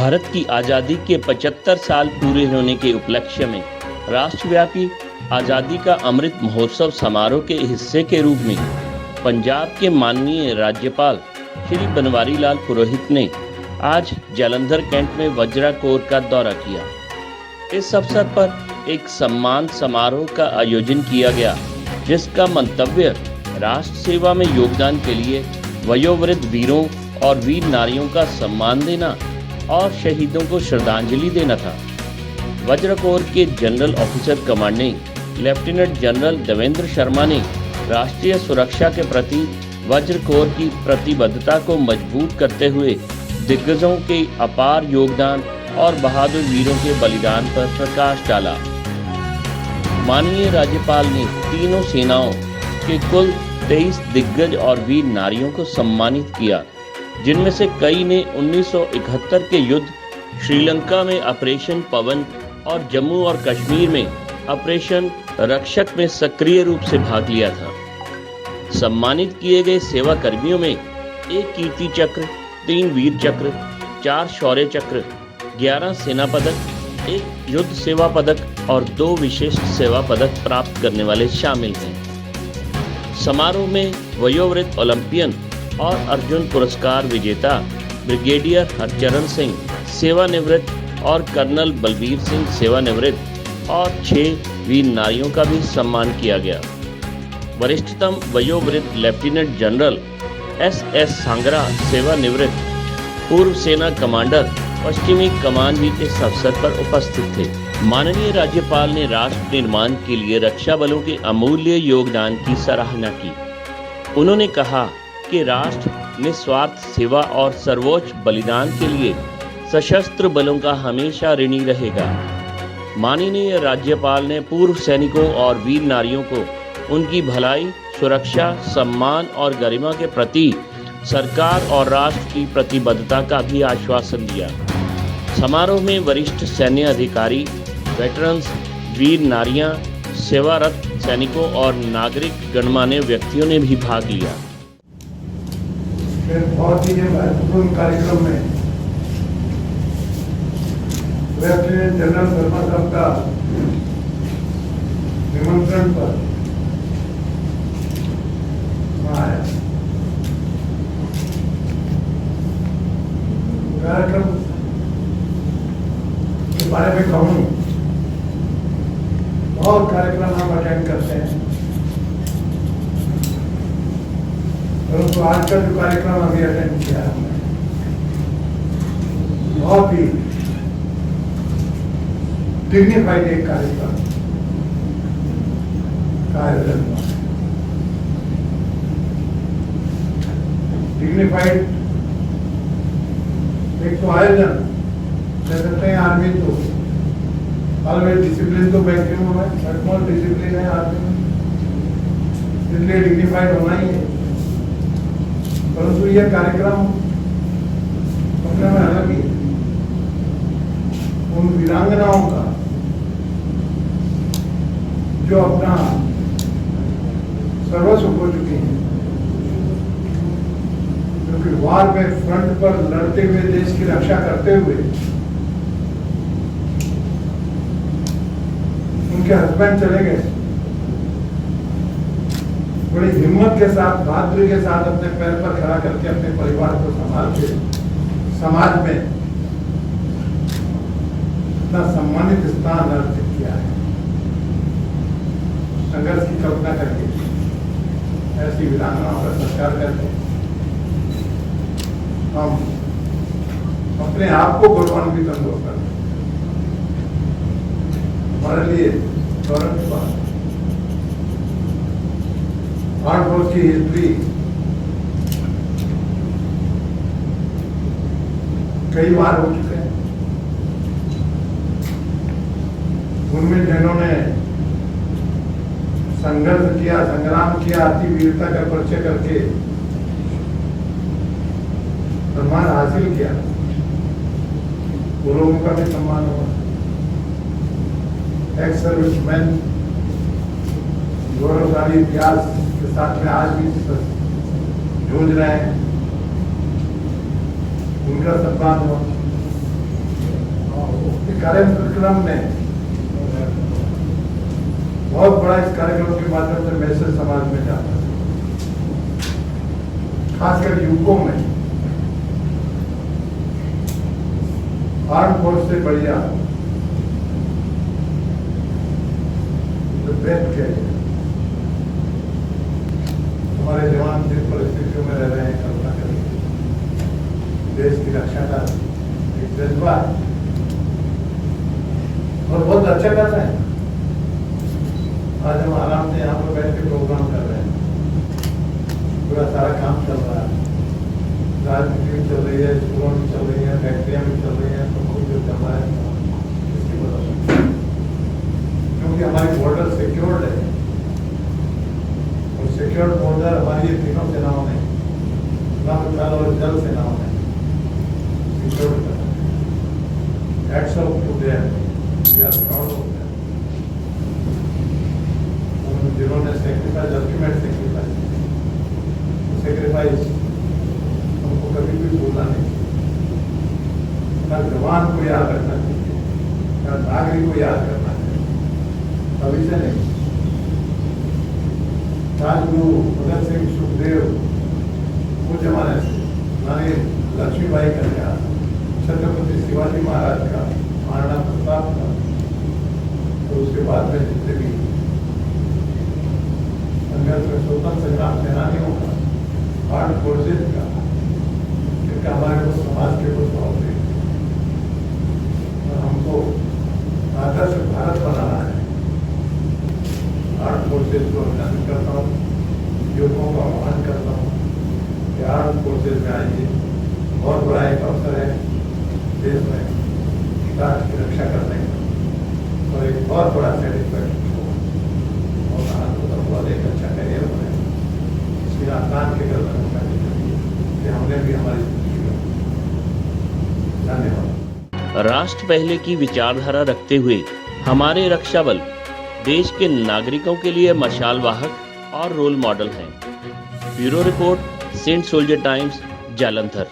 भारत की आज़ादी के 75 साल पूरे होने के उपलक्ष्य में राष्ट्रव्यापी आज़ादी का अमृत महोत्सव समारोह के हिस्से के रूप में पंजाब के माननीय राज्यपाल श्री बनवारी लाल पुरोहित ने आज जालंधर कैंट में वज्रा कोर का दौरा किया। इस अवसर पर एक सम्मान समारोह का आयोजन किया गया, जिसका मंतव्य राष्ट्र सेवा में योगदान के लिए वयोवृद्ध वीरों और वीर नारियों का सम्मान देना और शहीदों को श्रद्धांजलि देना था। वज्र कोर के general officer commanding lieutenant general Devendra Sharma ने राष्ट्रीय सुरक्षा के प्रति वज्र कोर की प्रतिबद्धता को मजबूत करते हुए दिग्गजों के अपार योगदान और बहादुर वीरों के बलिदान पर प्रकाश डाला। माननीय राज्यपाल ने तीनों सेनाओं के कुल 23 दिग्गज और वीर नारियों को सम्मानित किया, जिनमें से कई ने 1971 के युद्ध, श्रीलंका में ऑपरेशन पवन और जम्मू और कश्मीर में ऑपरेशन रक्षक में सक्रिय रूप से भाग लिया था। सम्मानित किए गए सेवा कर्मियों में 1 कीर्ति चक्र, 3 वीर चक्र, 4 शौर्य चक्र, 11 सेना पदक, 1 युद्ध सेवा पदक और 2 विशिष्ट सेवा पदक प्राप्त करने वाले शामिल हैं। समारोह में वयोवृद्ध ओलंपियन और अर्जुन पुरस्कार विजेता ब्रिगेडियर हरचरण सिंह सेवानिवृत्त और कर्नल बलबीर सिंह सेवानिवृत्त और 6 वीर नारियों का भी सम्मान किया गया। वरिष्ठतम वयोवृद्ध लेफ्टिनेंट जनरल एस सांगरा सेवानिवृत्त पूर्व सेना कमांडर पश्चिमी कमान भी इस अवसर पर उपस्थित थे। माननीय राज्यपाल ने राष्ट्र निर्माण के लिए रक्षा बलों के अमूल्य योगदान की सराहना की। उन्होंने कहा कि राष्ट्र निस्वार्थ सेवा और सर्वोच्च बलिदान के लिए सशस्त्र बलों का हमेशा ऋणी रहेगा। माननीय राज्यपाल ने पूर्व सैनिकों और वीर नारियों को उनकी भलाई, सुरक्षा, सम्मान और गरिमा के प्रति सरकार और राष्ट्र की प्रतिबद्धता का भी आश्वासन दिया। समारोह में वरिष्ठ सैन्य अधिकारी, वेटरन्स, वीर नारियां, सेवारत सैनिकों और नागरिक गणमान्य व्यक्तियों ने भी भाग लिया। बहुत ही महत्वपूर्ण कार्यक्रम में लेफ्टिनेंट जनरल शर्मा साहब का निमंत्रण पर आया। कार्यक्रम के बारे में कहूँ, बहुत कार्यक्रम हम अटेंड करते हैं, परंतु आज का जो कार्यक्रम अभी अटेंड किया हमने, बहुत ही डिग्निफाइड एक कार्यक्रम का आयोजन हुआ। डिग्निफाइड एक तो आयोजन कह सकते हैं, आर्मी तो ऑलवेज डिसिप्लिन तो मैक्सिमम है, अटमोस्ट डिसिप्लिन है आर्मी में, इसलिए डिग्निफाइड होना ही है। परंतु यह कार्यक्रम अपने में अलग ही है। उन वीरांगनाओं का जो अपना सर्वस्व हो चुकी हैं, क्योंकि वार में फ्रंट पर लड़ते हुए देश की रक्षा करते हुए उनके हस्बैंड चले गए, बड़ी हिम्मत के साथ, बहादुरी के साथ अपने पैर पर खड़ा करके अपने परिवार को संभाल के समाज में इतना सम्मानित स्थान अर्जित किया है। संघर्ष की कल्पना करके ऐसी वीरांगनाओं का सत्कार करके हम अपने आप को गौरवान्वित अनुभव करते हैं। हमारे लिए गौरव की बात है। आर्म फोर्स की हिस्ट्री कई बार हो चुके हैं। उनमें जिन्होंने संघर्ष किया, संग्राम किया, अति वीरता का परिचय करके सम्मान हासिल किया, वो लोगों का भी सम्मान हुआ। एक्स सर्विसमैन गौरवशाली इतिहास के साथ में आज भी जूझ रहे हैं, उनका सम्मान हो। कार्यक्रम में बहुत बड़ा इस कार्यक्रम के माध्यम से मैसेज समाज में जाता है, खासकर युवकों में। आर्म फोर्स से बढ़िया बेस्ट क्या है, हमारे जवान जिन परिस्थितियों में रह रहे हैं, कल्पना करें, देश की रक्षा का एक जज्बा है और बहुत अच्छा कर रहे हैं। आज हम आराम से यहाँ पर बैठ के प्रोग्राम कर रहे हैं, पूरा सारा काम चल रहा है, राजनीति भी चल रही है, स्कूलों भी चल रही है, फैक्ट्रियाँ भी चल रही हैं, सब कुछ जो चल रहा है इसकी वजह से, क्योंकि हमारी बॉर्डर सिक्योर्ड है और सिक्योर्ड बॉर्डर हमारी ये तीनों सेनाओं ने, नभ थल और जल सेनाओं ने सिक्योर्ड कर रखा है। Hats off to them, we are proud of them. जिन्होंने सेक्रीफाइस, अल्टीमेट सेक्रीफाइस हमको कभी भी भूलना नहीं, हर जवान को याद रखना चाहिए, हर नागरिक को याद करना चाहिए, अभी से नहीं। राजगुरु भगत सिंह सुखदेव वो जमाने से, रानी लक्ष्मीबाई का, छत्रपति शिवाजी महाराज का, महाराणा प्रताप का, तो उसके बाद में जितने भी स्वतंत्र संग्राम सेनानियों का, आर्म फोर्सेज का, इनका हमारे को समाज के कुछ बहुत हमको आदर्श भारत बनाना है। आर्म फोर्सेज को अभिनंदन करता हूँ, युवकों का आह्वान करता हूँ कि आर्म फोर्सेज में आइए, बहुत बड़ा एक अवसर है देश में राष्ट्र की रक्षा करने का और एक बहुत बड़ा सेटिस्फैक्शन एक अच्छा करियर बने, इसलिए आसान के गर्दन उठानी चाहिए कि हमने भी हमारी जिंदगी में। धन्यवाद। राष्ट्र पहले की विचारधारा रखते हुए हमारे रक्षा बल देश के नागरिकों के लिए मशाल वाहक और रोल मॉडल हैं। Bureau report, Saint Soldier Times, Jalandhar.